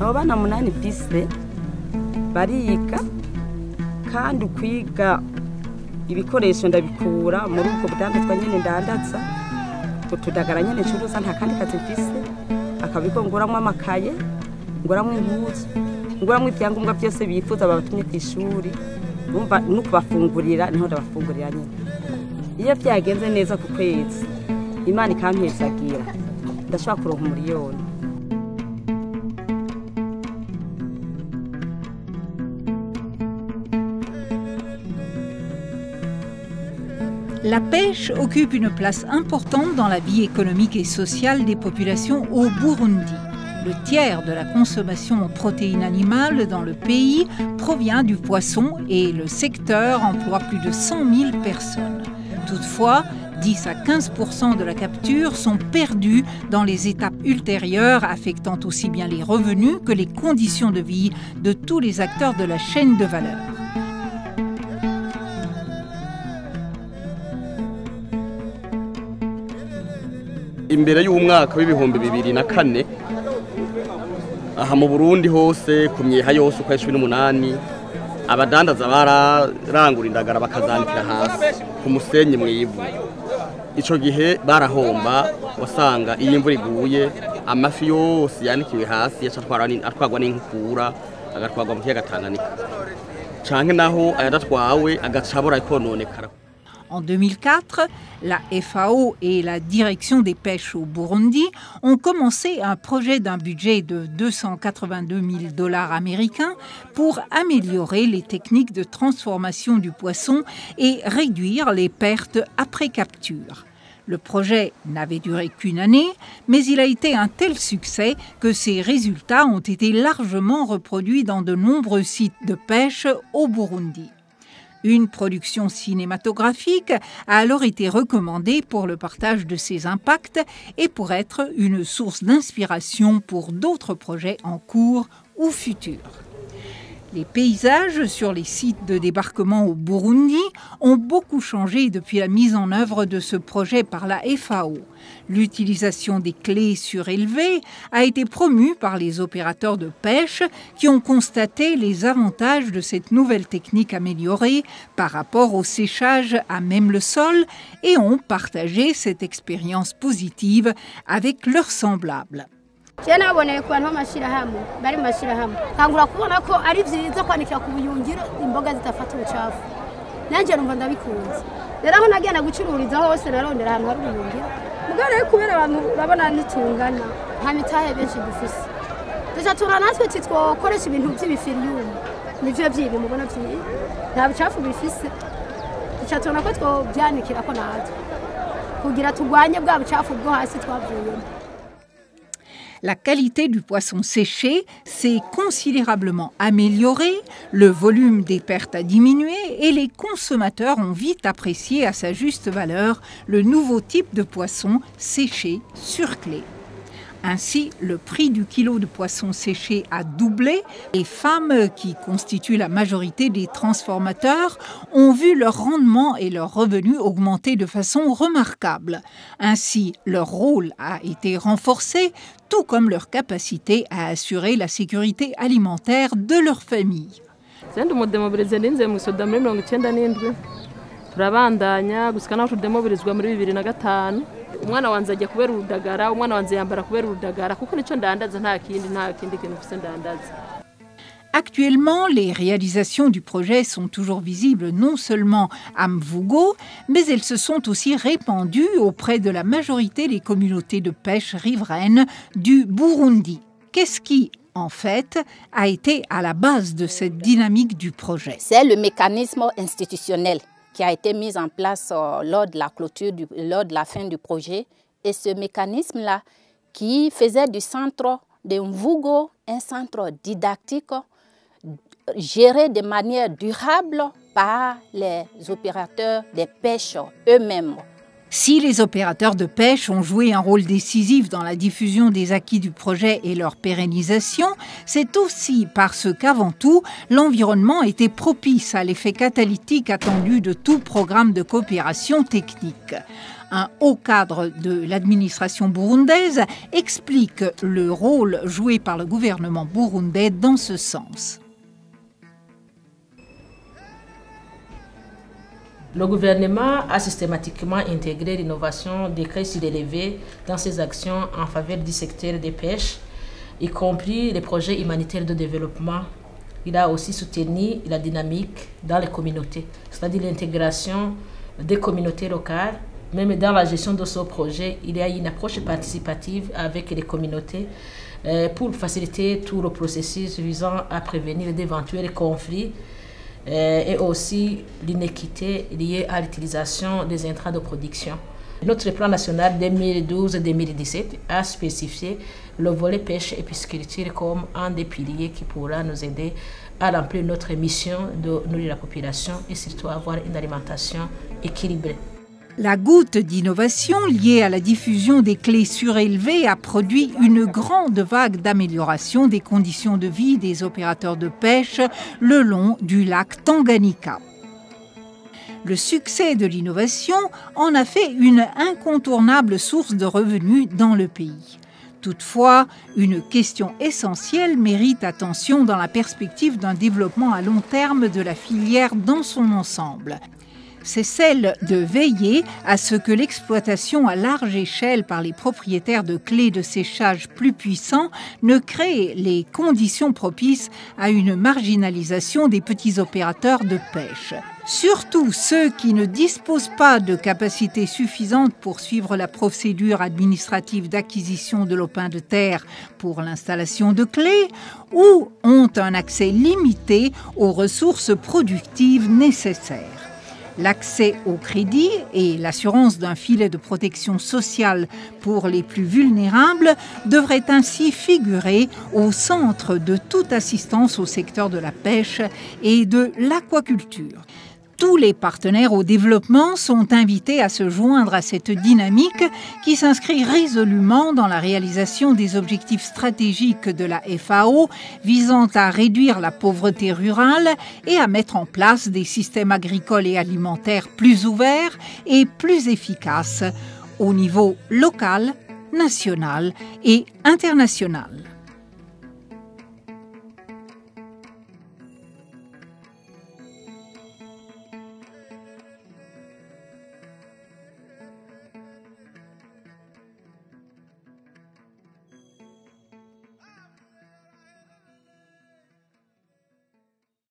abo bana 8 bise bariga kandi kwiga ibikoresho ndabikura muri ubwo budandazwa nyene ndandaza utudagara nyene curuza nta kandi kazi mfise akabiko nguramwe amakaye nguramwe impuzu nguramwe ibyangombwa byose bifuza babatumye ku ishuri numva no kubafungurira niho ndabafungurira nyene iyo byagenze neza ku kwezi Imana ikampezagira ndashaka kuronka umuriyoni. La pêche occupe une place importante dans la vie économique et sociale des populations au Burundi. Le tiers de la consommation en protéines animales dans le pays provient du poisson et le secteur emploie plus de 100 000 personnes. Toutefois, 10 à 15% de la capture sont perdus dans les étapes ultérieures, affectant aussi bien les revenus que les conditions de vie de tous les acteurs de la chaîne de valeur. Imbere y'umwaka w'ibihumbi 2004 aha mu Burundi hose ku myeha yose uko 18 abadandaza bararangura indagara bakazanikira hasi ku musenyi mwivu. Ico gihe barahomba wasanga iyi imvura iguye amafi yose yanikiwe hasi atwagwa n'inkukura agatwagwa mu kiyaga Tanganyika canke naho ayadatwawe agacabora ikononekara. En 2004, la FAO et la direction des pêches au Burundi ont commencé un projet d'un budget de $282 000 américains pour améliorer les techniques de transformation du poisson et réduire les pertes après capture. Le projet n'avait duré qu'une année, mais il a été un tel succès que ses résultats ont été largement reproduits dans de nombreux sites de pêche au Burundi. Une production cinématographique a alors été recommandée pour le partage de ses impacts et pour être une source d'inspiration pour d'autres projets en cours ou futurs. Les paysages sur les sites de débarquement au Burundi ont beaucoup changé depuis la mise en œuvre de ce projet par la FAO. L'utilisation des clés surélevées a été promue par les opérateurs de pêche qui ont constaté les avantages de cette nouvelle technique améliorée par rapport au séchage à même le sol et ont partagé cette expérience positive avec leurs semblables. Jena aboneye ku bantu b'amashirahamwe bari mu mashirahamwe kangura kubona ko ari vyiza kwanikira ku buyungiro imboga zitafata ubucafu nanje numva ndabikunze rero aho nagenda gucururiza hose narondera ahantu hari ubuyungiro mugare kubera abantu babona nitungana nta mitahe benshi dufise tuzatura natwe titwokoresha ibintu by'ibifiriyumu nivyo byibi mubona vyibi nta bucafu bifise tuzatura ko twobyanikira ko natwe kugira tugwanye bwa bucafu bwo hasi twavuyemo. La qualité du poisson séché s'est considérablement améliorée, le volume des pertes a diminué et les consommateurs ont vite apprécié à sa juste valeur le nouveau type de poisson séché sur clé. Ainsi, le prix du kilo de poisson séché a doublé. Les femmes, qui constituent la majorité des transformateurs, ont vu leur rendement et leurs revenus augmenter de façon remarquable. Ainsi, leur rôle a été renforcé, tout comme leur capacité à assurer la sécurité alimentaire de leur famille. Umwana wanze ajya kubera urudagara umwana wanze yambara kubera urudagara kuko nico ndandaza nta kindi kintu mfise ndandaza. Actuellement, les réalisations du projet sont toujours visibles non seulement à Mvugo, mais elles se sont aussi répandues auprès de la majorité des communautés de pêche riveraines du Burundi. Qu'est-ce qui, en fait, a été à la base de cette dynamique du projet? C'est le mécanisme institutionnel qui a été mis en place lors de la clôture, lors de la fin du projet. Et ce mécanisme-là, qui faisait du centre de Mvugo un centre didactique géré de manière durable par les opérateurs des pêches eux-mêmes. Si les opérateurs de pêche ont joué un rôle décisif dans la diffusion des acquis du projet et leur pérennisation, c'est aussi parce qu'avant tout, l'environnement était propice à l'effet catalytique attendu de tout programme de coopération technique. Un haut cadre de l'administration burundaise explique le rôle joué par le gouvernement burundais dans ce sens. Le gouvernement a systématiquement intégré l'innovation des crédits surélevés dans ses actions en faveur du secteur des pêches, y compris les projets humanitaires de développement. Il a aussi soutenu la dynamique dans les communautés, c'est-à-dire l'intégration des communautés locales. Même dans la gestion de ce projet, il y a une approche participative avec les communautés pour faciliter tout le processus visant à prévenir d'éventuels conflits et aussi l'inéquité liée à l'utilisation des intrants de production. Notre plan national 2012-2017 a spécifié le volet pêche et pisciculture comme un des piliers qui pourra nous aider à remplir notre mission de nourrir la population et surtout avoir une alimentation équilibrée. La goutte d'innovation liée à la diffusion des clés surélevées a produit une grande vague d'amélioration des conditions de vie des opérateurs de pêche le long du lac Tanganyika. Le succès de l'innovation en a fait une incontournable source de revenus dans le pays. Toutefois, une question essentielle mérite attention dans la perspective d'un développement à long terme de la filière dans son ensemble. C'est celle de veiller à ce que l'exploitation à large échelle par les propriétaires de clés de séchage plus puissants ne crée les conditions propices à une marginalisation des petits opérateurs de pêche. Surtout ceux qui ne disposent pas de capacités suffisantes pour suivre la procédure administrative d'acquisition de lopin de terre pour l'installation de clés ou ont un accès limité aux ressources productives nécessaires. L'accès au crédit et l'assurance d'un filet de protection sociale pour les plus vulnérables devraient ainsi figurer au centre de toute assistance au secteur de la pêche et de l'aquaculture. Tous les partenaires au développement sont invités à se joindre à cette dynamique qui s'inscrit résolument dans la réalisation des objectifs stratégiques de la FAO visant à réduire la pauvreté rurale et à mettre en place des systèmes agricoles et alimentaires plus ouverts et plus efficaces au niveau local, national et international.